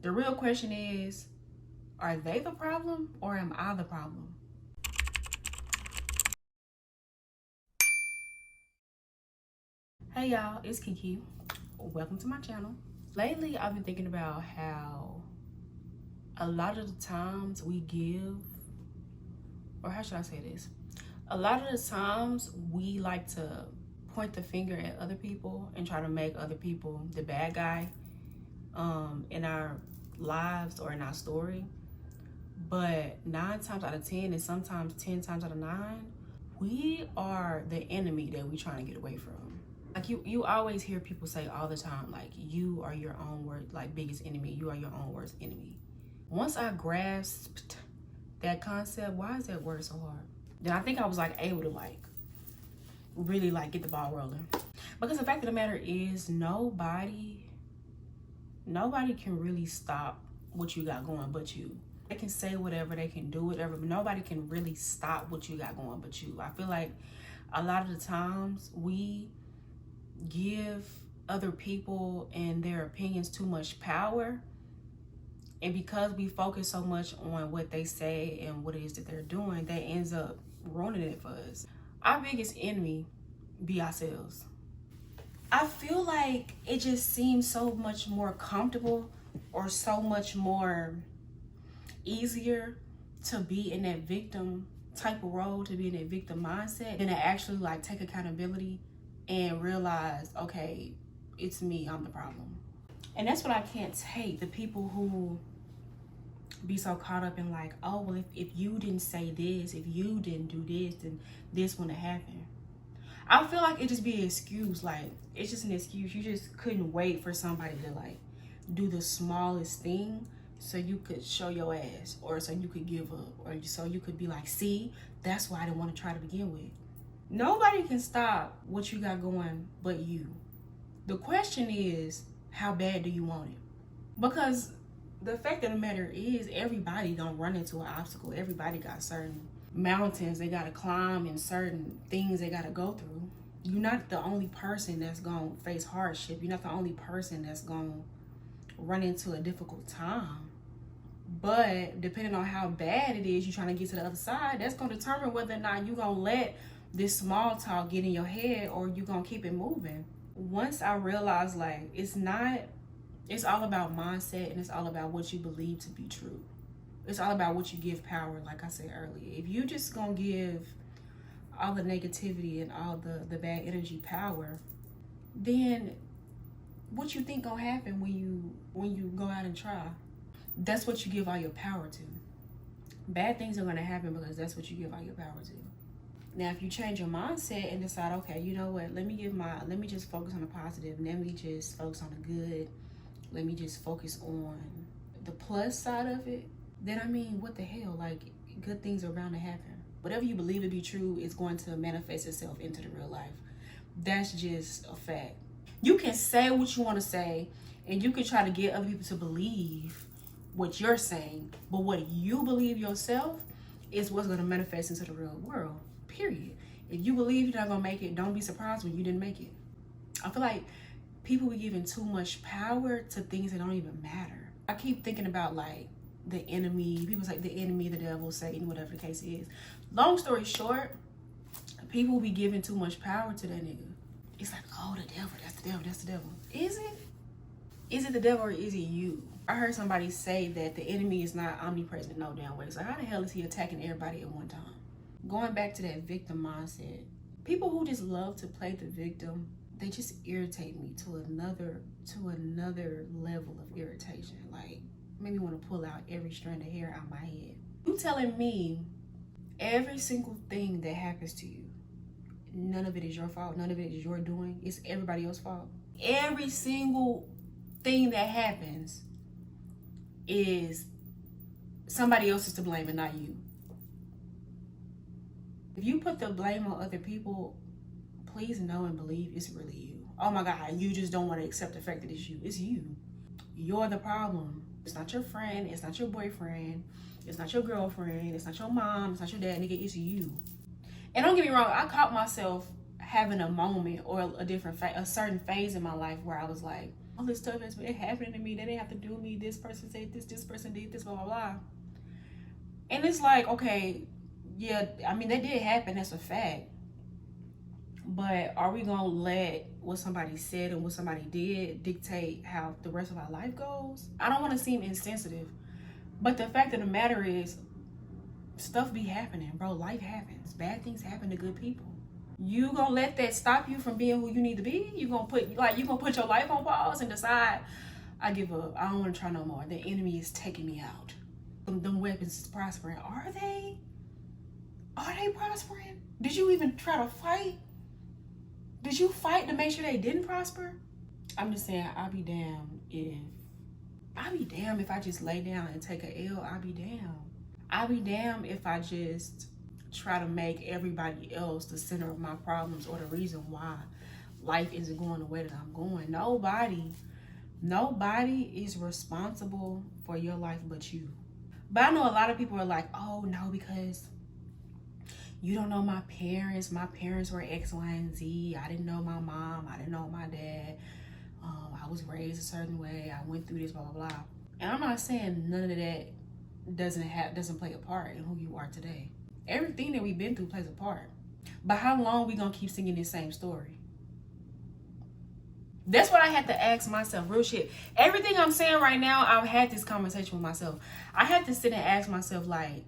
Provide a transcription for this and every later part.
The real question is, are they the problem or am I the problem? Hey y'all, it's Kiki. Welcome to my channel. Lately, I've been thinking about how a lot of the times we give, or how should I say this? A lot of the times we like to point the finger at other people and try to make other people the bad guy in our lives or in our story. But 9 times out of 10, and sometimes 10 times out of 9, we are the enemy that we're trying to get away from. Like you always hear people say all the time, like, you are your own worst, like, biggest enemy. You are your own worst enemy. Once I grasped that concept, why is that word so hard? Then I think I was like able to like really like get the ball rolling. Because the fact of the matter is, nobody can really stop what you got going but you. They can say whatever, they can do whatever, but nobody can really stop what you got going but you. I feel like a lot of the times we give other people and their opinions too much power, and because we focus so much on what they say and what it is that they're doing, that ends up ruining it for us. Our biggest enemy be ourselves. I feel like it just seems so much more comfortable or so much more easier to be in that victim type of role, to be in that victim mindset, than to actually like take accountability and realize, okay, it's me, I'm the problem. And that's what I can't take. The people who be so caught up in like, oh, well, if you didn't say this, if you didn't do this, then this wouldn't have happened. I feel like it just be an excuse. Like, it's just an excuse. You just couldn't wait for somebody to like do the smallest thing so you could show your ass, or so you could give up, or so you could be like, see, that's why I didn't want to try to begin with. Nobody can stop what you got going but you. The question is, how bad do you want it? Because the fact of the matter is, everybody don't run into an obstacle. Everybody got certain mountains they gotta climb and certain things they gotta go through. You're not the only person that's gonna face hardship. You're not the only person that's gonna run into a difficult time. But depending on how bad it is you're trying to get to the other side, that's gonna determine whether or not you're gonna let this small talk get in your head or you're gonna keep it moving. Once I realized, like, it's all about mindset, and it's all about what you believe to be true. It's all about what you give power, like I said earlier. If you just gonna give all the negativity and all the bad energy power, then what you think gonna happen when you go out and try? That's what you give all your power to. Bad things are gonna happen because that's what you give all your power to. Now, if you change your mindset and decide, okay, you know what, let me just focus on the positive, let me just focus on the good, let me just focus on the plus side of it, then I mean, what the hell? Like, good things are bound to happen. Whatever you believe to be true is going to manifest itself into the real life. That's just a fact. You can say what you want to say, and you can try to get other people to believe what you're saying, but what you believe yourself is what's going to manifest into the real world, period. If you believe you're not going to make it, don't be surprised when you didn't make it. I feel like people be giving too much power to things that don't even matter. I keep thinking about like the enemy. People say the enemy, the devil, Satan, whatever the case is. Long story short, people be giving too much power to that nigga. It's like, oh, the devil, that's the devil, that's the devil. Is it? Is it the devil or is it you? I heard somebody say that the enemy is not omnipresent no damn way. So how the hell is he attacking everybody at one time? Going back to that victim mindset, people who just love to play the victim, they just irritate me to another level of irritation. Like, made me want to pull out every strand of hair out my head. You telling me every single thing that happens to you, none of it is your fault, none of it is your doing, it's everybody else's fault? Every single thing that happens is somebody else is to blame and not you. If you put the blame on other people, please know and believe it's really you. Oh my God, you just don't want to accept the fact that it's you. It's you. You're the problem. It's not your friend, it's not your boyfriend, it's not your girlfriend, it's not your mom, it's not your dad, nigga, it's you. And don't get me wrong, I caught myself having a moment or a certain phase in my life where I was like, all this stuff has been happening to me. They didn't have to do me. This person said this person did this, blah, blah, blah. And it's like, okay, yeah, I mean, that did happen. That's a fact. But are we going to let what somebody said and what somebody did dictate how the rest of our life goes? I don't want to seem insensitive. But the fact of the matter is, stuff be happening, bro. Life happens. Bad things happen to good people. You gonna let that stop you from being who you need to be? You gonna put your life on pause and decide, I give up. I don't want to try no more. The enemy is taking me out. Them weapons is prospering. Are they? Are they prospering? Did you even try to fight? Did you fight to make sure they didn't prosper? I'm just saying, I'll be damned if I just lay down and take a L. I'll be damned if I just try to make everybody else the center of my problems or the reason why life isn't going the way that I'm going. Nobody is responsible for your life but you. But I know a lot of people are like, oh no, because you don't know my parents. My parents were X, Y, and Z. I didn't know my mom. I didn't know my dad. I was raised a certain way. I went through this, blah, blah, blah. And I'm not saying none of that doesn't play a part in who you are today. Everything that we've been through plays a part. But how long we gonna keep singing this same story? That's what I had to ask myself, real shit. Everything I'm saying right now, I've had this conversation with myself. I had to sit and ask myself, like,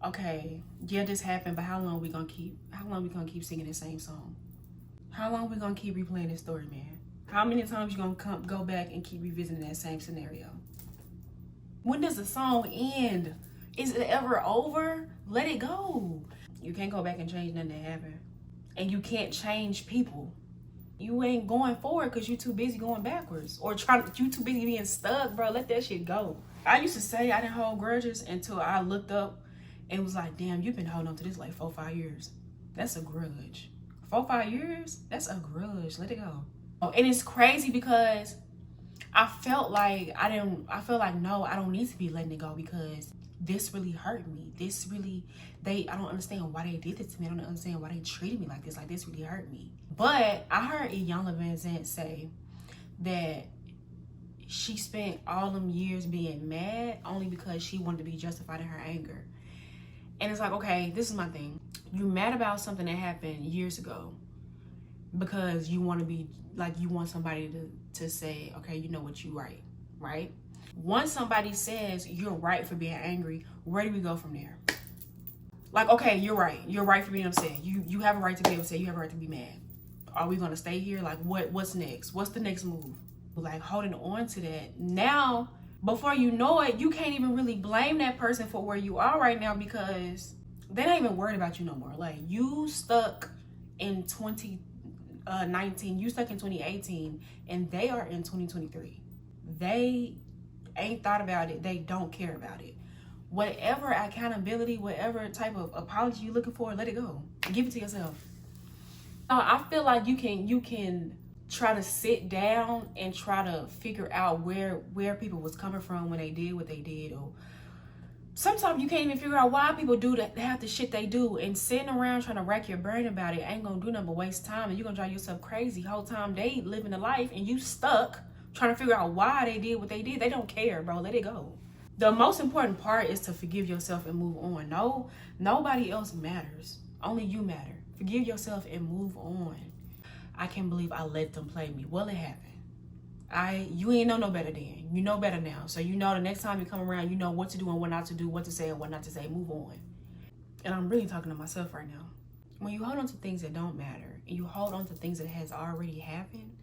okay, yeah, this happened, but how long we gonna keep singing the same song? How long we gonna keep replaying this story, man? How many times you gonna go back and keep revisiting that same scenario? When does the song end? Is it ever over? Let it go. You can't go back and change nothing that happened. And you can't change people. You ain't going forward because you too busy going backwards. Or you too busy being stuck, bro. Let that shit go. I used to say I didn't hold grudges until I looked up and was like, damn, you've been holding on to this like 4-5 years. That's a grudge. 4-5 years? That's a grudge. Let it go. And it's crazy because I felt like no, I don't need to be letting it go because this really hurt me. I don't understand why they did this to me. I don't understand why they treated me like this. Like, this really hurt me. But I heard Iyanla Vanzant say that she spent all them years being mad only because she wanted to be justified in her anger. And it's like, okay, this is my thing. You're mad about something that happened years ago because you want to be like, you want somebody to say, okay, you know what, you right? Once somebody says you're right for being angry, where do we go from there? Like, okay, you're right for being upset. You have a right to be upset. You have a right to be mad. Are we gonna stay here? Like, what's next? What's the next move? Like, holding on to that. Now, before you know it, you can't even really blame that person for where you are right now because they're not even worried about you no more. Like, you stuck in 2019, you stuck in 2018, and they are in 2023. They ain't thought about it. They don't care about it. Whatever accountability, whatever type of apology you're looking for, let it go. Give it to yourself. I feel like you can try to sit down and try to figure out where people was coming from when they did what they did, or sometimes you can't even figure out why people do that. They have the shit they do, and sitting around trying to rack your brain about it ain't gonna do nothing but waste time, and you're gonna drive yourself crazy the whole time they living the life, and you stuck trying to figure out why they did what they did. They don't care, bro. Let it go. The most important part is to forgive yourself and move on. No, nobody else matters. Only you matter. Forgive yourself and move on. I can't believe I let them play me. Well, it happened. You ain't know no better then. You know better now. So you know the next time you come around, you know what to do and what not to do, what to say and what not to say. Move on. And I'm really talking to myself right now. When you hold on to things that don't matter and you hold on to things that has already happened,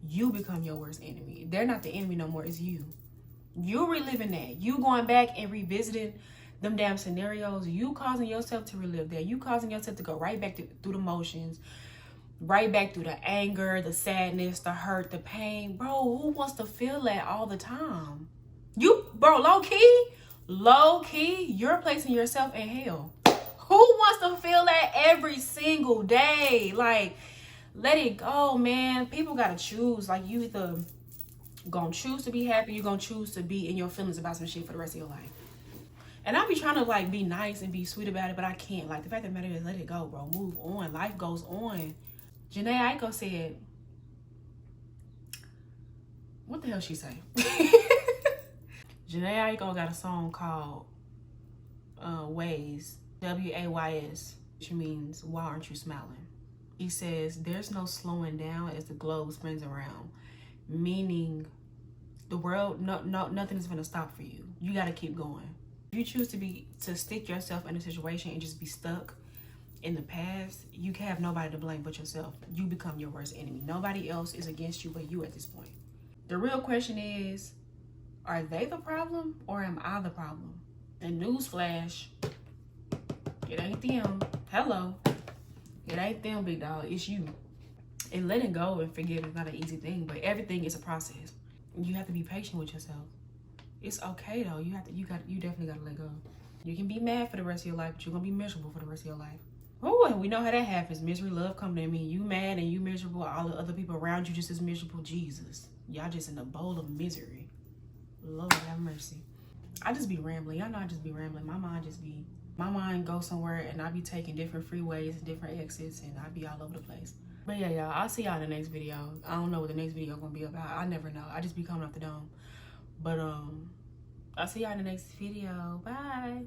you become your worst enemy. They're not the enemy no more. It's you. You reliving that. You going back and revisiting them damn scenarios. You causing yourself to relive that. You causing yourself to go right back through the motions, right back through the anger, the sadness, the hurt, the pain. Bro, who wants to feel that all the time? Bro, low key, you're placing yourself in hell. Who wants to feel that every single day? Like, let it go, man. People gotta choose. Like, you either gonna choose to be happy, you're gonna choose to be in your feelings about some shit for the rest of your life. And I be trying to like be nice and be sweet about it, but I can't. Like, the fact of the matter is, let it go, bro. Move on. Life goes on. Jhene Aiko said, What the hell she say? Jhene Aiko got a song called W.A.Y.S, W.A.Y.S, which means why aren't you smiling? He says there's no slowing down as the globe spins around, meaning the world, nothing is gonna stop for you. You gotta keep going. If you choose to stick yourself in a situation and just be stuck in the past, you can have nobody to blame but yourself. You become your worst enemy. Nobody else is against you but you at this point. The real question is, are they the problem or am I the problem? And newsflash, it ain't them. Hello. It ain't them, big dog. It's you. And letting go and forgive is not an easy thing, but everything is a process. You have to be patient with yourself. It's okay though. You definitely gotta let go. You can be mad for the rest of your life, but you're gonna be miserable for the rest of your life. Oh, and we know how that happens. Misery love coming at me. You mad and you miserable. All the other people around you just as miserable. Jesus. Y'all just in a bowl of misery. Lord have mercy. I just be rambling. Y'all know I just be rambling. My mind goes somewhere and I be taking different freeways and different exits and I be all over the place. But yeah, y'all, I'll see y'all in the next video. I don't know what the next video gonna be about. I never know. I just be coming off the dome. But I'll see y'all in the next video. Bye.